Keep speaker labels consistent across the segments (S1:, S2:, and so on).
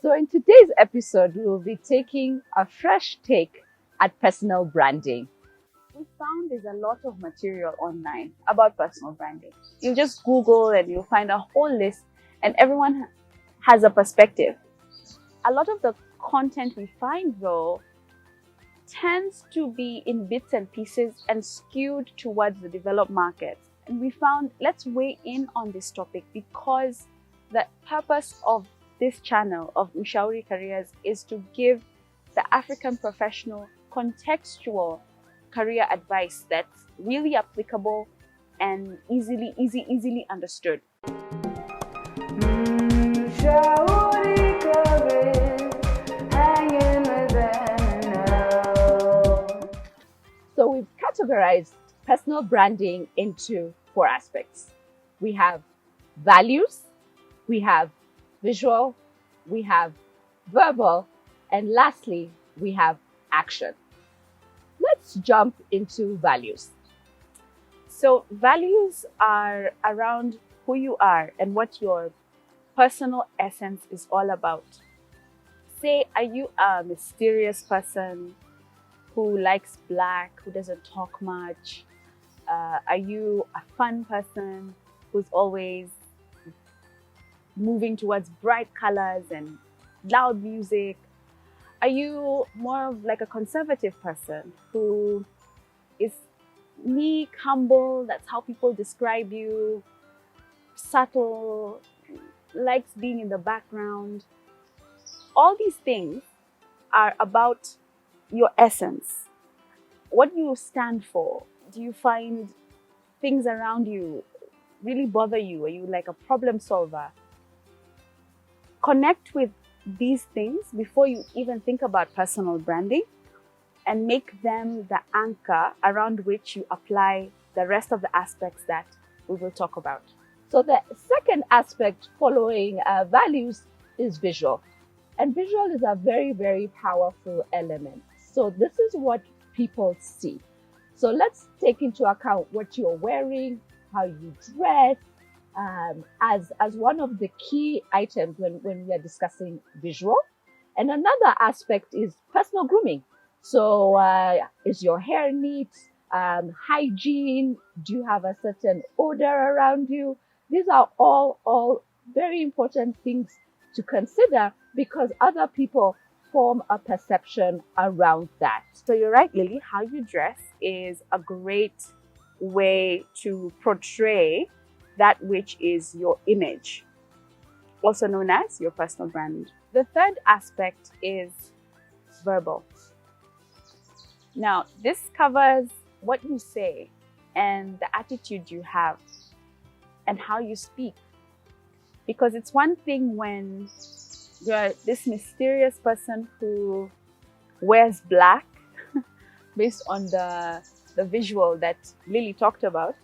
S1: So in today's episode, we will be taking a fresh take at personal branding. We found there's a lot of material online about personal branding. You just Google and you'll find a whole list, and everyone has a perspective. A lot of the content we find, though, tends to be in bits and pieces and skewed towards the developed markets. And we found, let's weigh in on this topic, because the purpose of this channel of Mshauri Careers is to give the African professional contextual career advice that's really applicable and easily understood. Mshauri Careers, hanging with them now. So we've categorized personal branding into 4 aspects. We have values, we have visual, we have verbal, and lastly, we have action. Let's jump into values. So values are around who you are and what your personal essence is all about. Say, are you a mysterious person who likes black, who doesn't talk much? Are you a fun person who's always moving towards bright colors and loud music? Are you more of like a conservative person who is meek, humble, that's how people describe you, subtle, likes being in the background? All these things are about your essence. What do you stand for? Do you find things around you really bother you? Are you like a problem solver? Connect with these things before you even think about personal branding, and make them the anchor around which you apply the rest of the aspects that we will talk about. So the second aspect following values is visual. And visual is a very powerful element. So this is what people see. So let's take into account what you're wearing, how you dress, as one of the key items when we are discussing visual. And another aspect is personal grooming. So is your hair neat? Hygiene? Do you have a certain odor around you? These are all very important things to consider, because other people form a perception around that. So you're right, Lily, how you dress is a great way to portray that which is your image, also known as your personal brand. The third aspect is verbal. Now, this covers what you say and the attitude you have and how you speak. Because it's one thing when you're this mysterious person who wears black based on the visual that Lily talked about.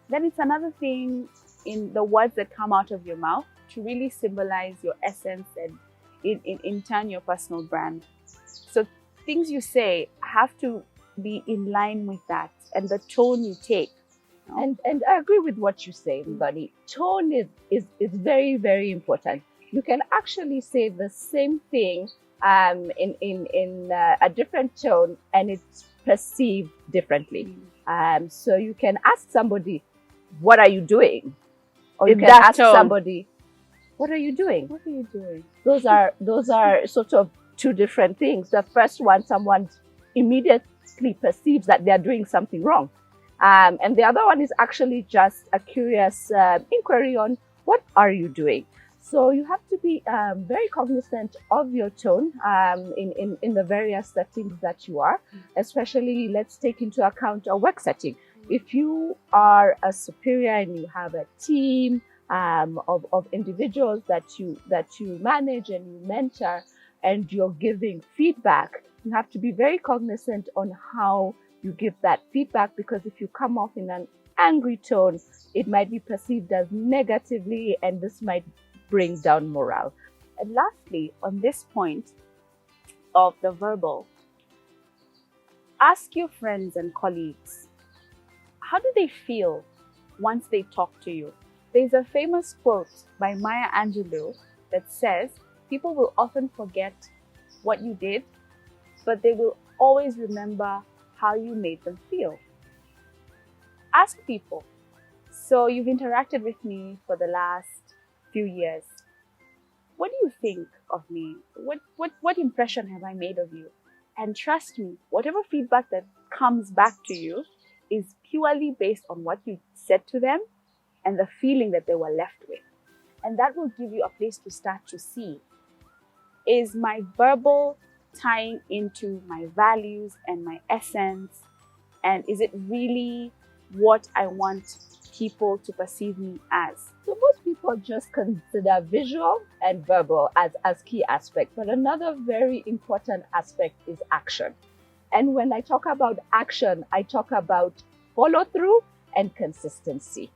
S1: Then it's another thing in the words that come out of your mouth to really symbolize your essence and in turn your personal brand. So things you say have to be in line with that, and the tone you take. And I agree with what you say, Bunny. Tone is very important. You can actually say the same thing in a different tone, and it's perceived differently. So you can ask somebody, "What are you doing?" Or you can ask somebody, "What are you doing?" What are you doing? Those are sort of 2 different things. The first one, someone immediately perceives that they are doing something wrong. And the other one is actually just a curious inquiry on, what are you doing? So you have to be very cognizant of your tone in the various settings that you are, especially let's take into account a work setting. If you are a superior and you have a team of individuals that you manage and you mentor, and you're giving feedback, you have to be very cognizant on how you give that feedback, because if you come off in an angry tone, it might be perceived as negatively, and this might bring down morale. And lastly, on this point of the verbal, ask your friends and colleagues, how do they feel once they talk to you? There's a famous quote by Maya Angelou that says, People will often forget what you did, but they will always remember how you made them feel. Ask people. So you've interacted with me for the last few years. What do you think of me? What impression have I made of you? And trust me, whatever feedback that comes back to you is purely based on what you said to them and the feeling that they were left with. And that will give you a place to start to see, is my verbal tying into my values and my essence? And is it really what I want people to perceive me as?
S2: So most people just consider visual and verbal as key aspects, but another very important aspect is action. And when I talk about action, I talk about follow through and consistency.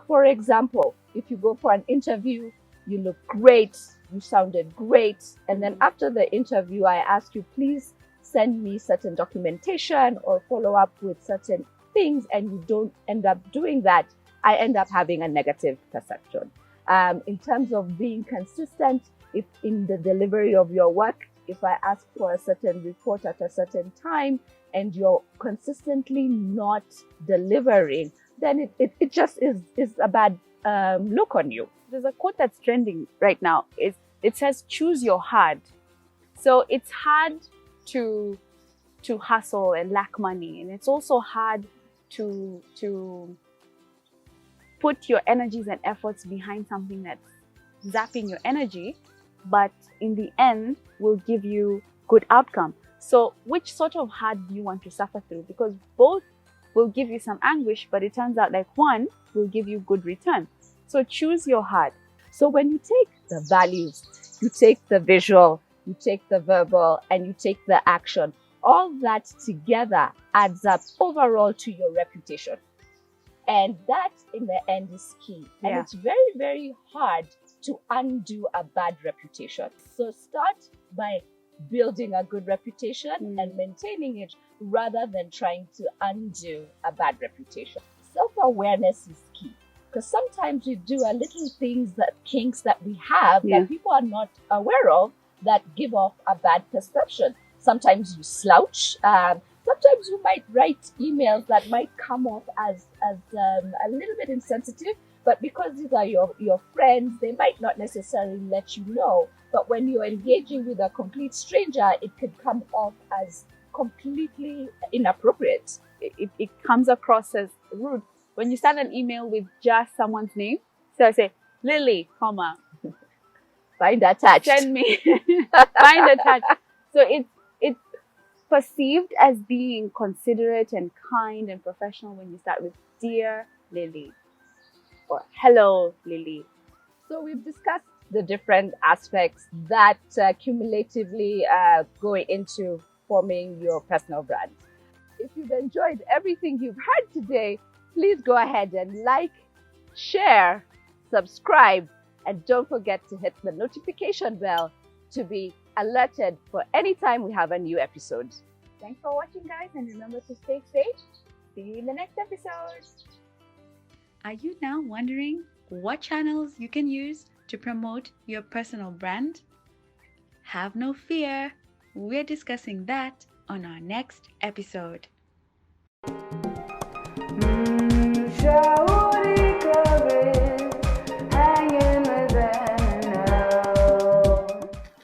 S2: For example, if you go for an interview, you look great, you sounded great, and then after the interview, I ask you, please send me certain documentation or follow up with certain things, and you don't end up doing that, I end up having a negative perception. In terms of being consistent, if in the delivery of your work, if I ask for a certain report at a certain time and you're consistently not delivering, then it just is a bad look on you.
S1: There's a quote that's trending right now. It says, choose your hard. So it's hard to hustle and lack money. And it's also hard to put your energies and efforts behind something that's zapping your energy, but in the end will give you good outcome. So which sort of hard do you want to suffer through? Because both will give you some anguish, but it turns out like one will give you good return. So choose your hard.
S2: So when you take the values, you take the visual, you take the verbal, and you take the action, all that together adds up overall to your reputation. And that in the end is key. And it's very, very hard to undo a bad reputation. So start by building a good reputation and maintaining it rather than trying to undo a bad reputation. Self-awareness is key, because sometimes we do a little kinks that we have that people are not aware of that give off a bad perception. Sometimes you slouch. Sometimes you might write emails that might come off as a little bit insensitive, but because these are your friends, they might not necessarily let you know. But when you're engaging with a complete stranger, it could come off as completely inappropriate.
S1: It comes across as rude. When you start an email with just someone's name, so I say, Lily, comma,
S2: find attached.
S1: Send me, find attached. So it's perceived as being considerate and kind and professional when you start with Dear Lily or Hello Lily.
S2: So we've discussed the different aspects that cumulatively go into forming your personal brand. If you've enjoyed everything you've heard today, please go ahead and like, share, subscribe, and don't forget to hit the notification bell to be alerted for any time we have a new episode.
S1: Thanks for watching, guys, and remember to stay safe. See you in the next episode.
S3: Are you now wondering what channels you can use to promote your personal brand? Have no fear, we're discussing that on our next episode.
S1: Mshauri.